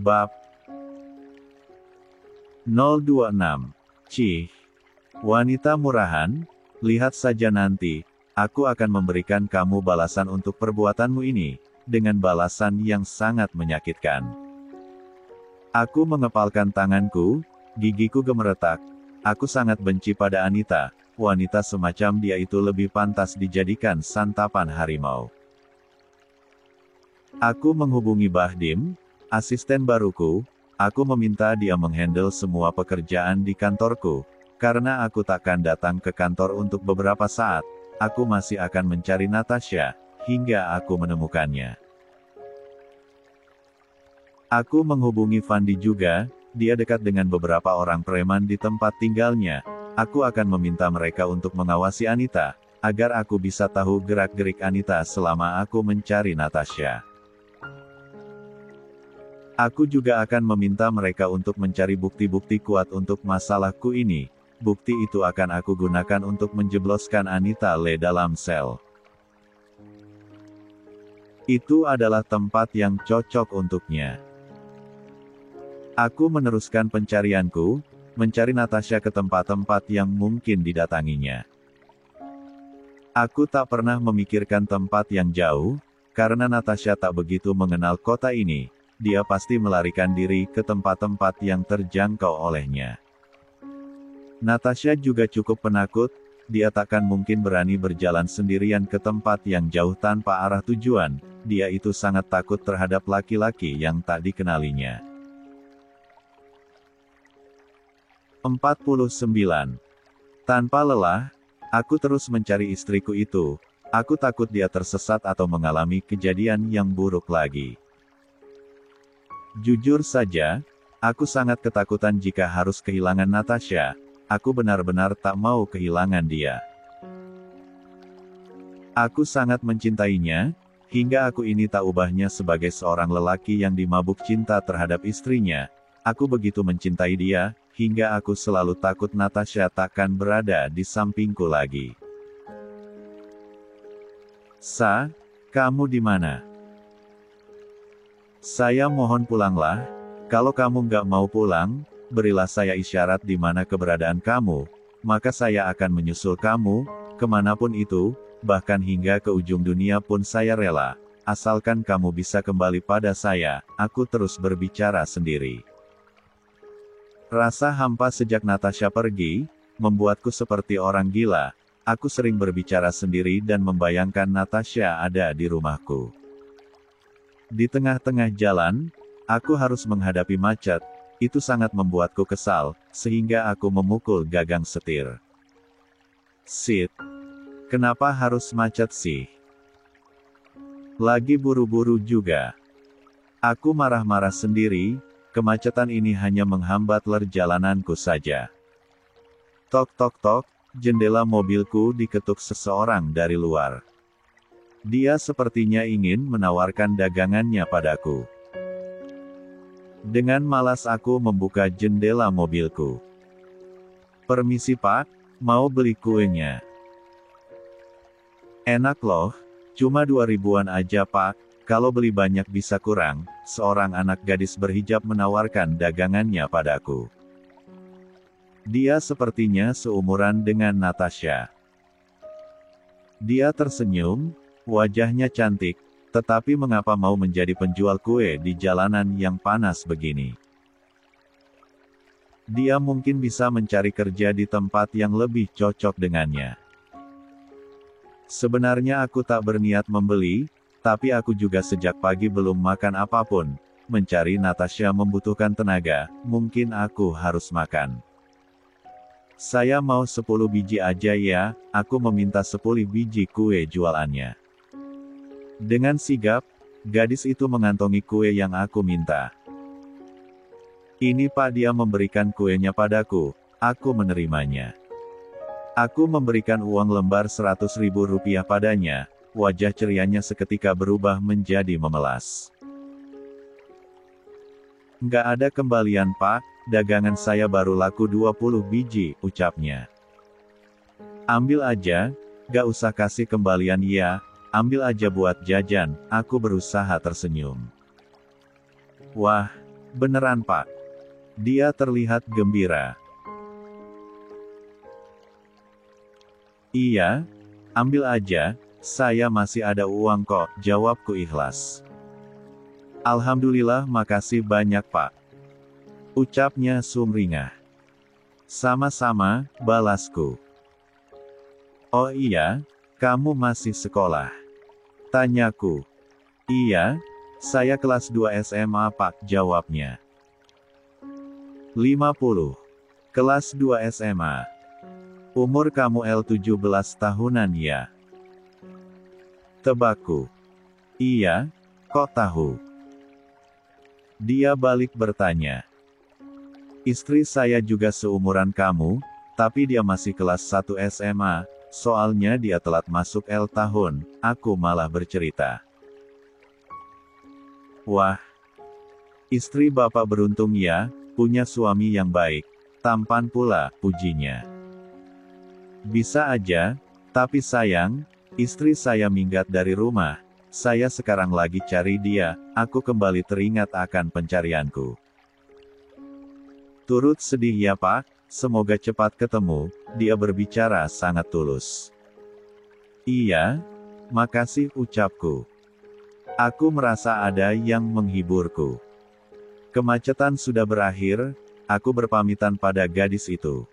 Bab 026. Cih. Wanita murahan, lihat saja nanti, aku akan memberikan kamu balasan untuk perbuatanmu ini, dengan balasan yang sangat menyakitkan. Aku mengepalkan tanganku, gigiku gemeretak. Aku sangat benci pada Anita, wanita semacam dia itu lebih pantas dijadikan santapan harimau. Aku menghubungi Bahdim, asisten baruku, aku meminta dia menghandle semua pekerjaan di kantorku, karena aku takkan datang ke kantor untuk beberapa saat, aku masih akan mencari Natasha, hingga aku menemukannya. Aku menghubungi Fandi juga, dia dekat dengan beberapa orang preman di tempat tinggalnya, aku akan meminta mereka untuk mengawasi Anita, agar aku bisa tahu gerak-gerik Anita selama aku mencari Natasha. Aku juga akan meminta mereka untuk mencari bukti-bukti kuat untuk masalahku ini. Bukti itu akan aku gunakan untuk menjebloskan Anita Le dalam sel. Itu adalah tempat yang cocok untuknya. Aku meneruskan pencarianku, mencari Natasha ke tempat-tempat yang mungkin didatanginya. Aku tak pernah memikirkan tempat yang jauh, karena Natasha tak begitu mengenal kota ini. Dia pasti melarikan diri ke tempat-tempat yang terjangkau olehnya. Natasha juga cukup penakut, dia takkan mungkin berani berjalan sendirian ke tempat yang jauh tanpa arah tujuan, dia itu sangat takut terhadap laki-laki yang tak dikenalinya. 49. Tanpa lelah, aku terus mencari istriku itu, aku takut dia tersesat atau mengalami kejadian yang buruk lagi. Jujur saja, aku sangat ketakutan jika harus kehilangan Natasha. Aku benar-benar tak mau kehilangan dia. Aku sangat mencintainya, hingga aku ini tak ubahnya sebagai seorang lelaki yang dimabuk cinta terhadap istrinya. Aku begitu mencintai dia, hingga aku selalu takut Natasha takkan berada di sampingku lagi. Sa, kamu di mana? Saya mohon pulanglah, kalau kamu nggak mau pulang, berilah saya isyarat di mana keberadaan kamu, maka saya akan menyusul kamu, kemanapun itu, bahkan hingga ke ujung dunia pun saya rela, asalkan kamu bisa kembali pada saya, aku terus berbicara sendiri. Rasa hampa sejak Natasha pergi, membuatku seperti orang gila, aku sering berbicara sendiri dan membayangkan Natasha ada di rumahku. Di tengah-tengah jalan, aku harus menghadapi macet. Itu sangat membuatku kesal, sehingga aku memukul gagang setir. Sit. Kenapa harus macet sih? Lagi buru-buru juga. Aku marah-marah sendiri, kemacetan ini hanya menghambat perjalananku saja. Tok tok tok, jendela mobilku diketuk seseorang dari luar. Dia sepertinya ingin menawarkan dagangannya padaku. Dengan malas aku membuka jendela mobilku. Permisi Pak, mau beli kuenya? Enak loh, cuma 2.000-an aja Pak, kalau beli banyak bisa kurang, seorang anak gadis berhijab menawarkan dagangannya padaku. Dia sepertinya seumuran dengan Natasha. Dia tersenyum, wajahnya cantik, tetapi mengapa mau menjadi penjual kue di jalanan yang panas begini? Dia mungkin bisa mencari kerja di tempat yang lebih cocok dengannya. Sebenarnya aku tak berniat membeli, tapi aku juga sejak pagi belum makan apapun. Mencari Natasha membutuhkan tenaga, mungkin aku harus makan. Saya mau 10 biji aja ya, aku meminta 10 biji kue jualannya. Dengan sigap, gadis itu mengantongi kue yang aku minta. Ini Pak, dia memberikan kuenya padaku, aku menerimanya. Aku memberikan uang lembar Rp100.000 padanya, wajah cerianya seketika berubah menjadi memelas. Nggak ada kembalian Pak, dagangan saya baru laku 20 biji, ucapnya. Ambil aja, gak usah kasih kembalian ya. Ambil aja buat jajan, aku berusaha tersenyum. Wah, Beneran Pak. Dia terlihat gembira. Iya, ambil aja, saya masih ada uang kok, jawabku ikhlas. Alhamdulillah, makasih banyak Pak. Ucapnya sumringah. Sama-sama, balasku. Oh iya, kamu masih sekolah? Tanyaku. Iya, saya kelas 2 SMA Pak, jawabnya. 50. Kelas 2 SMA. Umur kamu 17 tahunan ya? Tebakku. Iya, kok tahu? Dia balik bertanya. Istri saya juga seumuran kamu, tapi dia masih kelas 1 SMA, soalnya dia telat masuk L tahun, aku malah bercerita. Wah, istri Bapak beruntung ya, punya suami yang baik, tampan pula, pujinya. Bisa aja, tapi sayang, istri saya minggat dari rumah, saya sekarang lagi cari dia, aku kembali teringat akan pencarianku. Turut sedih ya Pak, semoga cepat ketemu, dia berbicara sangat tulus. Iya, makasih ucapku. Aku merasa ada yang menghiburku. Kemacetan sudah berakhir, aku berpamitan pada gadis itu.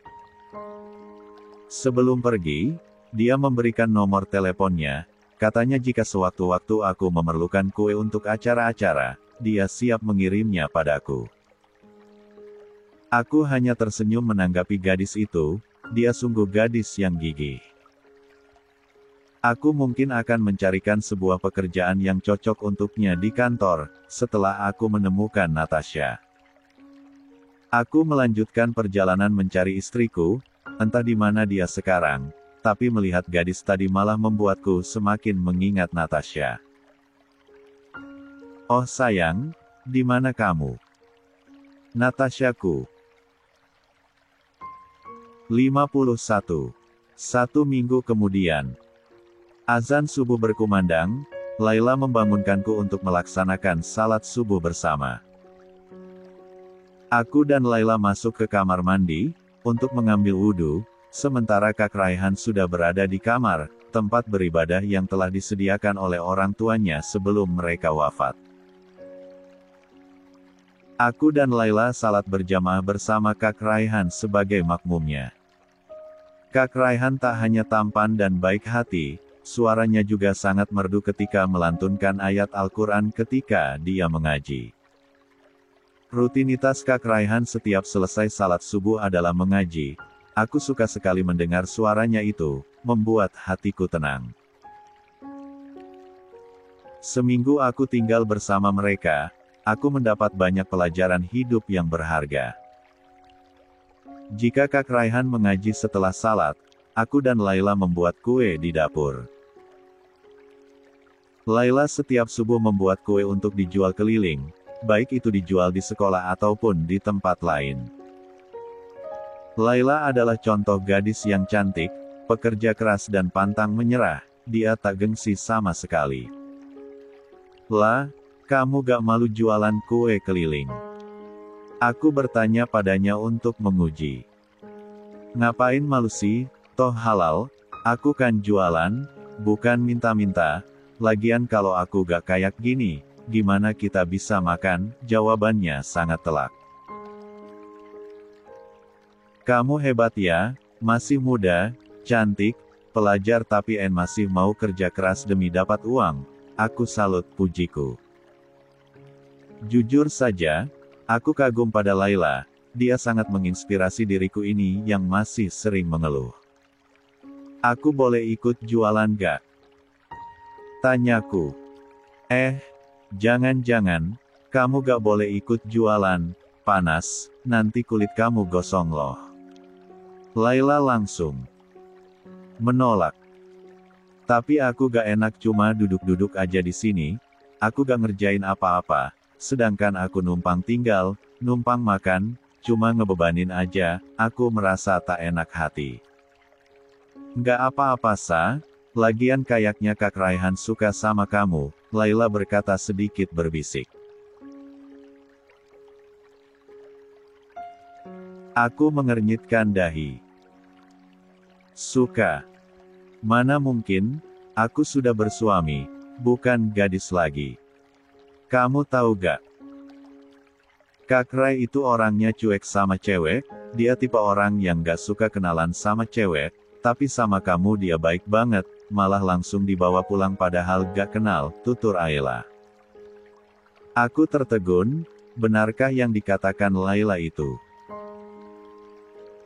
Sebelum pergi, dia memberikan nomor teleponnya, katanya jika sewaktu-waktu aku memerlukan kue untuk acara-acara, dia siap mengirimnya padaku. Aku hanya tersenyum menanggapi gadis itu, dia sungguh gadis yang gigih. Aku mungkin akan mencarikan sebuah pekerjaan yang cocok untuknya di kantor, setelah aku menemukan Natasha. Aku melanjutkan perjalanan mencari istriku, entah di mana dia sekarang, tapi melihat gadis tadi malah membuatku semakin mengingat Natasha. Oh sayang, di mana kamu? Natashaku. 51. 1 minggu kemudian. Azan subuh berkumandang, Laila membangunkanku untuk melaksanakan salat subuh bersama. Aku dan Laila masuk ke kamar mandi, untuk mengambil wudhu, sementara Kak Raihan sudah berada di kamar, tempat beribadah yang telah disediakan oleh orang tuanya sebelum mereka wafat. Aku dan Laila salat berjamaah bersama Kak Raihan sebagai makmumnya. Kak Raihan tak hanya tampan dan baik hati, suaranya juga sangat merdu ketika melantunkan ayat Al-Quran ketika dia mengaji. Rutinitas Kak Raihan setiap selesai salat subuh adalah mengaji. Aku suka sekali mendengar suaranya itu, membuat hatiku tenang. Seminggu aku tinggal bersama mereka, aku mendapat banyak pelajaran hidup yang berharga. Jika Kak Raihan mengaji setelah salat, aku dan Laila membuat kue di dapur. Laila setiap subuh membuat kue untuk dijual keliling, baik itu dijual di sekolah ataupun di tempat lain. Laila adalah contoh gadis yang cantik, pekerja keras dan pantang menyerah, dia tak gengsi sama sekali. Lah, kamu gak malu jualan kue keliling? Aku bertanya padanya untuk menguji. Ngapain malu sih, toh halal, aku kan jualan, bukan minta-minta, lagian kalau aku gak kayak gini, gimana kita bisa makan? Jawabannya sangat telak. Kamu hebat ya, masih muda, cantik, pelajar tapi masih mau kerja keras demi dapat uang. Aku salut, pujiku. Jujur saja, aku kagum pada Laila, dia sangat menginspirasi diriku ini yang masih sering mengeluh. Aku boleh ikut jualan gak? Tanyaku. Jangan-jangan, kamu gak boleh ikut jualan, panas, nanti kulit kamu gosong loh. Laila langsung menolak. Tapi aku gak enak cuma duduk-duduk aja di sini, aku gak ngerjain apa-apa, sedangkan aku numpang tinggal, numpang makan, cuma ngebebanin aja, aku merasa tak enak hati. Gak apa-apa Sa, lagian kayaknya Kak Raihan suka sama kamu, Laila berkata sedikit berbisik. Aku mengernyitkan dahi. Suka. Mana mungkin, aku sudah bersuami, bukan gadis lagi. Kamu tahu gak? Kak Rai itu orangnya cuek sama cewek, dia tipe orang yang gak suka kenalan sama cewek, tapi sama kamu dia baik banget, malah langsung dibawa pulang padahal gak kenal, tutur Ayla. Aku tertegun, benarkah yang dikatakan Laila itu?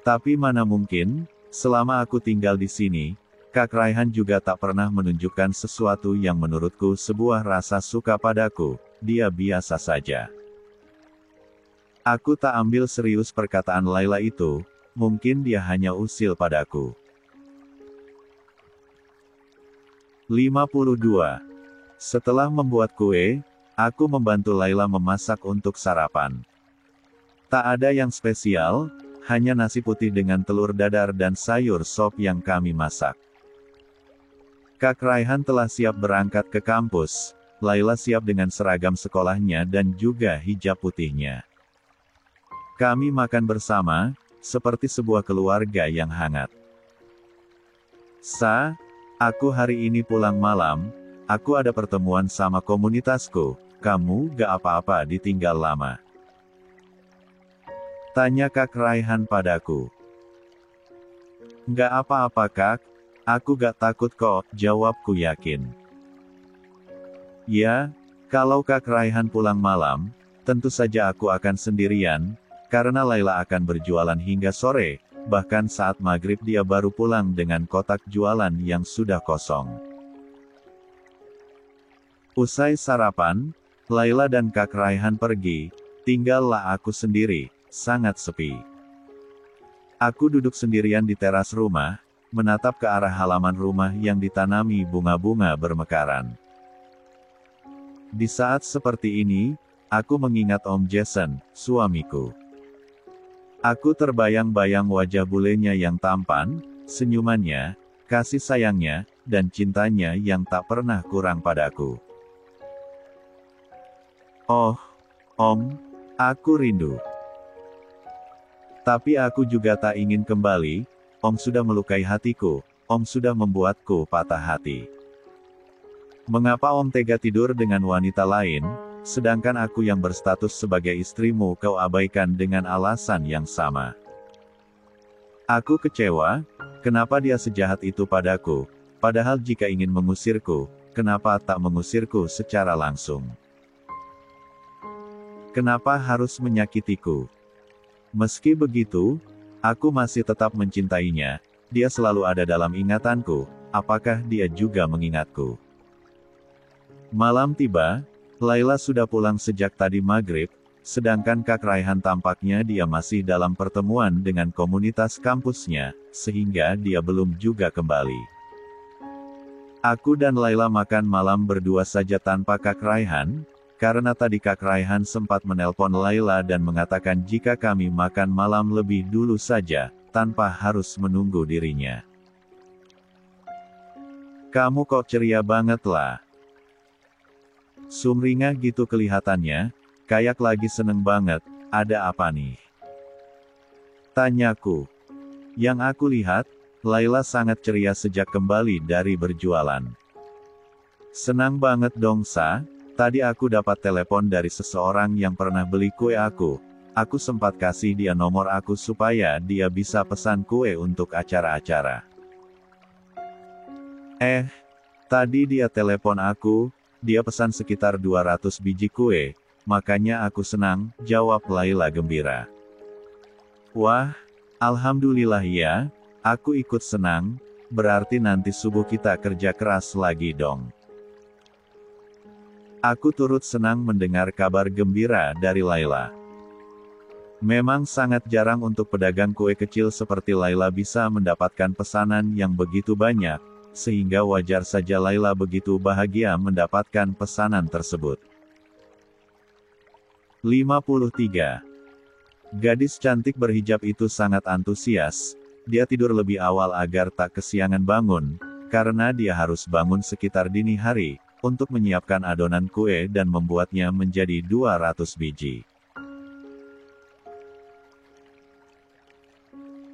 Tapi mana mungkin, selama aku tinggal di sini, Kak Raihan juga tak pernah menunjukkan sesuatu yang menurutku sebuah rasa suka padaku, dia biasa saja. Aku tak ambil serius perkataan Laila itu, mungkin dia hanya usil padaku. 52. Setelah membuat kue, aku membantu Laila memasak untuk sarapan. Tak ada yang spesial, hanya nasi putih dengan telur dadar dan sayur sop yang kami masak. Kak Raihan telah siap berangkat ke kampus, Laila siap dengan seragam sekolahnya dan juga hijab putihnya. Kami makan bersama, seperti sebuah keluarga yang hangat. Aku hari ini pulang malam, aku ada pertemuan sama komunitasku, kamu gak apa-apa ditinggal lama? Tanya Kak Raihan padaku. Gak apa-apa Kak, aku gak takut kok, jawabku yakin. Ya, kalau Kak Raihan pulang malam, tentu saja aku akan sendirian, karena Laila akan berjualan hingga sore, bahkan saat maghrib dia baru pulang dengan kotak jualan yang sudah kosong. Usai sarapan, Laila dan Kak Raihan pergi, tinggallah aku sendiri, sangat sepi. Aku duduk sendirian di teras rumah, menatap ke arah halaman rumah yang ditanami bunga-bunga bermekaran. Di saat seperti ini, aku mengingat Om Jason, suamiku. Aku terbayang-bayang wajah bulenya yang tampan, senyumannya, kasih sayangnya, dan cintanya yang tak pernah kurang padaku. Oh, Om, aku rindu. Tapi aku juga tak ingin kembali, Om sudah melukai hatiku, Om sudah membuatku patah hati. Mengapa Om tega tidur dengan wanita lain, sedangkan aku yang berstatus sebagai istrimu kau abaikan dengan alasan yang sama? Aku kecewa, kenapa dia sejahat itu padaku, padahal jika ingin mengusirku, kenapa tak mengusirku secara langsung? Kenapa harus menyakitiku? Meski begitu, aku masih tetap mencintainya, dia selalu ada dalam ingatanku, apakah dia juga mengingatku? Malam tiba, Laila sudah pulang sejak tadi maghrib, sedangkan Kak Raihan tampaknya dia masih dalam pertemuan dengan komunitas kampusnya, sehingga dia belum juga kembali. Aku dan Laila makan malam berdua saja tanpa Kak Raihan, karena tadi Kak Raihan sempat menelpon Laila dan mengatakan jika kami makan malam lebih dulu saja, tanpa harus menunggu dirinya. Kamu kok ceria banget lah. Sumringah gitu kelihatannya, kayak lagi seneng banget, ada apa nih? Tanyaku. Yang aku lihat, Laila sangat ceria sejak kembali dari berjualan. Senang banget dong tadi aku dapat telepon dari seseorang yang pernah beli kue aku sempat kasih dia nomor aku supaya dia bisa pesan kue untuk acara-acara. Tadi dia telepon aku, dia pesan sekitar 200 biji kue, makanya aku senang, jawab Laila gembira. Wah, alhamdulillah ya, aku ikut senang, berarti nanti subuh kita kerja keras lagi dong. Aku turut senang mendengar kabar gembira dari Laila. Memang sangat jarang untuk pedagang kue kecil seperti Laila bisa mendapatkan pesanan yang begitu banyak, sehingga wajar saja Laila begitu bahagia mendapatkan pesanan tersebut. 53. Gadis cantik berhijab itu sangat antusias, dia tidur lebih awal agar tak kesiangan bangun, karena dia harus bangun sekitar dini hari, untuk menyiapkan adonan kue dan membuatnya menjadi 200 biji.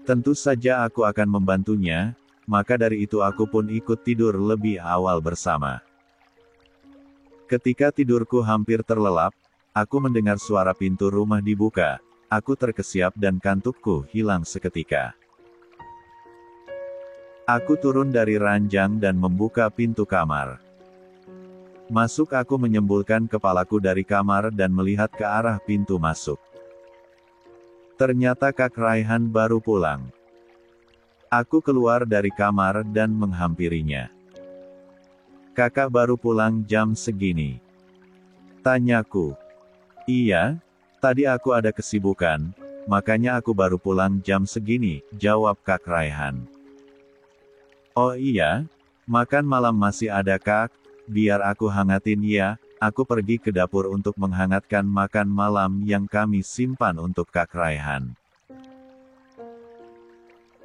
Tentu saja aku akan membantunya, maka dari itu aku pun ikut tidur lebih awal bersama. Ketika tidurku hampir terlelap, aku mendengar suara pintu rumah dibuka. Aku terkesiap dan kantukku hilang seketika. Aku turun dari ranjang dan membuka pintu kamar. Masuk, aku menyembulkan kepalaku dari kamar dan melihat ke arah pintu masuk. Ternyata Kak Raihan baru pulang. Aku keluar dari kamar dan menghampirinya. "Kakak baru pulang jam segini?" tanyaku. "Iya, tadi aku ada kesibukan, makanya aku baru pulang jam segini," jawab Kak Raihan. "Oh iya, makan malam masih ada Kak? Biar aku hangatin ya." Aku pergi ke dapur untuk menghangatkan makan malam yang kami simpan untuk Kak Raihan.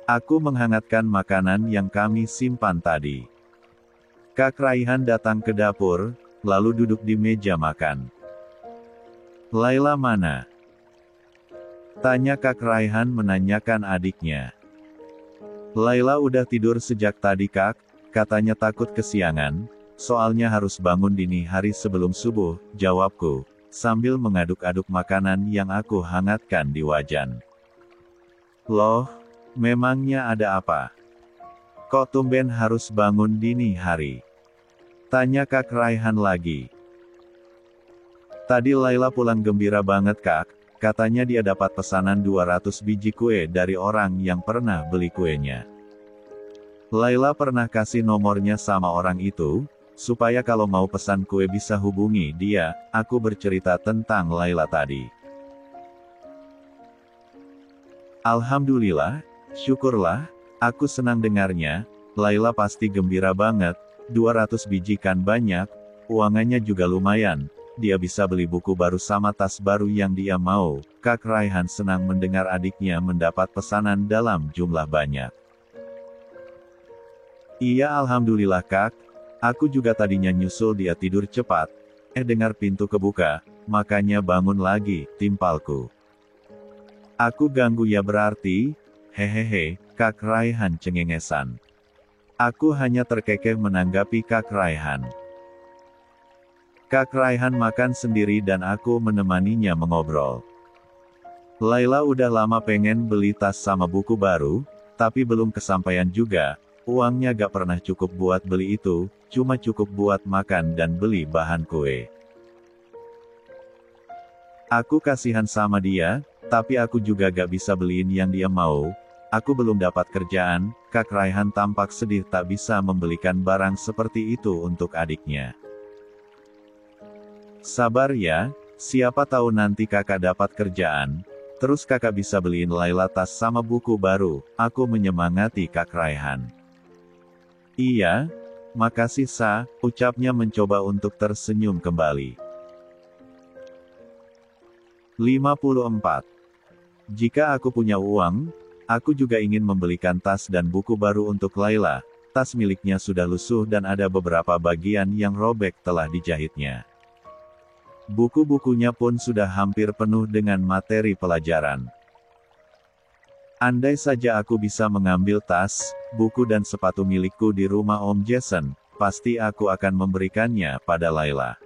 Aku menghangatkan makanan yang kami simpan tadi. Kak Raihan datang ke dapur, lalu duduk di meja makan. "Laila mana?" tanya Kak Raihan menanyakan adiknya. "Laila udah tidur sejak tadi Kak, katanya takut kesiangan. Soalnya harus bangun dini hari sebelum subuh," jawabku, sambil mengaduk-aduk makanan yang aku hangatkan di wajan. "Loh, memangnya ada apa? Kok tumben harus bangun dini hari?" tanya Kak Raihan lagi. "Tadi Laila pulang gembira banget Kak, katanya dia dapat pesanan 200 biji kue dari orang yang pernah beli kuenya. Laila pernah kasih nomornya sama orang itu, supaya kalau mau pesan kue bisa hubungi dia." Aku bercerita tentang Laila tadi. "Alhamdulillah, syukurlah, aku senang dengarnya. Laila pasti gembira banget, 200 biji kan banyak, uangannya juga lumayan, dia bisa beli buku baru sama tas baru yang dia mau." Kak Raihan senang mendengar adiknya mendapat pesanan dalam jumlah banyak. "Iya alhamdulillah Kak, aku juga tadinya nyusul dia tidur cepat, dengar pintu kebuka, makanya bangun lagi," timpalku. "Aku ganggu ya berarti?" "Hehehe, Kak Raihan cengengesan." Aku hanya terkekeh menanggapi Kak Raihan. Kak Raihan makan sendiri dan aku menemaninya mengobrol. "Laila udah lama pengen beli tas sama buku baru, tapi belum kesampaian juga. Uangnya gak pernah cukup buat beli itu, cuma cukup buat makan dan beli bahan kue. Aku kasihan sama dia, tapi aku juga gak bisa beliin yang dia mau. Aku belum dapat kerjaan." Kak Raihan tampak sedih tak bisa membelikan barang seperti itu untuk adiknya. "Sabar ya, siapa tahu nanti kakak dapat kerjaan, terus kakak bisa beliin Laila tas sama buku baru," aku menyemangati Kak Raihan. "Iya, makasih Sa," ucapnya mencoba untuk tersenyum kembali. 54. Jika aku punya uang, aku juga ingin membelikan tas dan buku baru untuk Laila. Tas miliknya sudah lusuh dan ada beberapa bagian yang robek telah dijahitnya. Buku-bukunya pun sudah hampir penuh dengan materi pelajaran. Andai saja aku bisa mengambil tas, buku dan sepatu milikku di rumah Om Jason, pasti aku akan memberikannya pada Laila.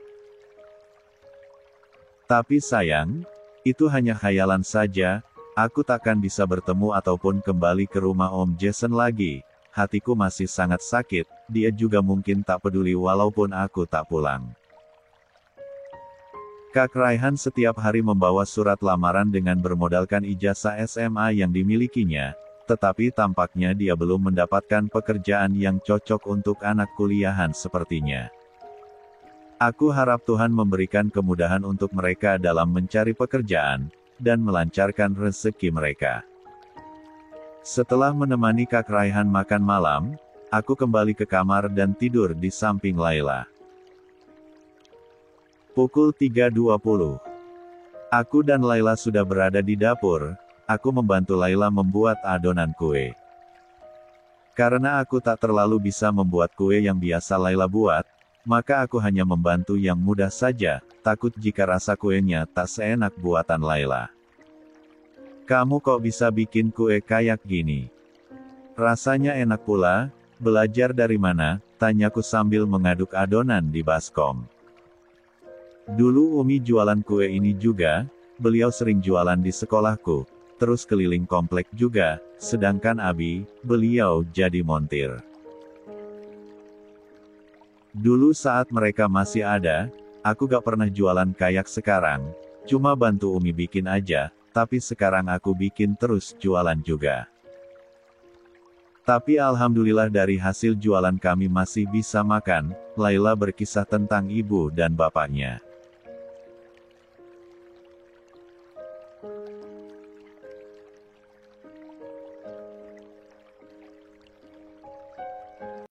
Tapi sayang, itu hanya khayalan saja, aku takkan bisa bertemu ataupun kembali ke rumah Om Jason lagi. Hatiku masih sangat sakit, dia juga mungkin tak peduli walaupun aku tak pulang. Kak Raihan setiap hari membawa surat lamaran dengan bermodalkan ijazah SMA yang dimilikinya, tetapi tampaknya dia belum mendapatkan pekerjaan yang cocok untuk anak kuliahan sepertinya. Aku harap Tuhan memberikan kemudahan untuk mereka dalam mencari pekerjaan, dan melancarkan rezeki mereka. Setelah menemani Kak Raihan makan malam, aku kembali ke kamar dan tidur di samping Laila. Pukul 3.20. Aku dan Laila sudah berada di dapur, aku membantu Laila membuat adonan kue. Karena aku tak terlalu bisa membuat kue yang biasa Laila buat, maka aku hanya membantu yang mudah saja, takut jika rasa kuenya tak seenak buatan Laila. Kamu kok bisa bikin kue kayak gini? Rasanya enak pula. Belajar dari mana? Tanyaku sambil mengaduk adonan di baskom. Dulu Umi jualan kue ini juga, beliau sering jualan di sekolahku, terus keliling komplek juga, sedangkan Abi, beliau jadi montir. Dulu saat mereka masih ada, aku gak pernah jualan kayak sekarang, cuma bantu Umi bikin aja, tapi sekarang aku bikin terus jualan juga. Tapi alhamdulillah dari hasil jualan kami masih bisa makan. Laila berkisah tentang ibu dan bapaknya.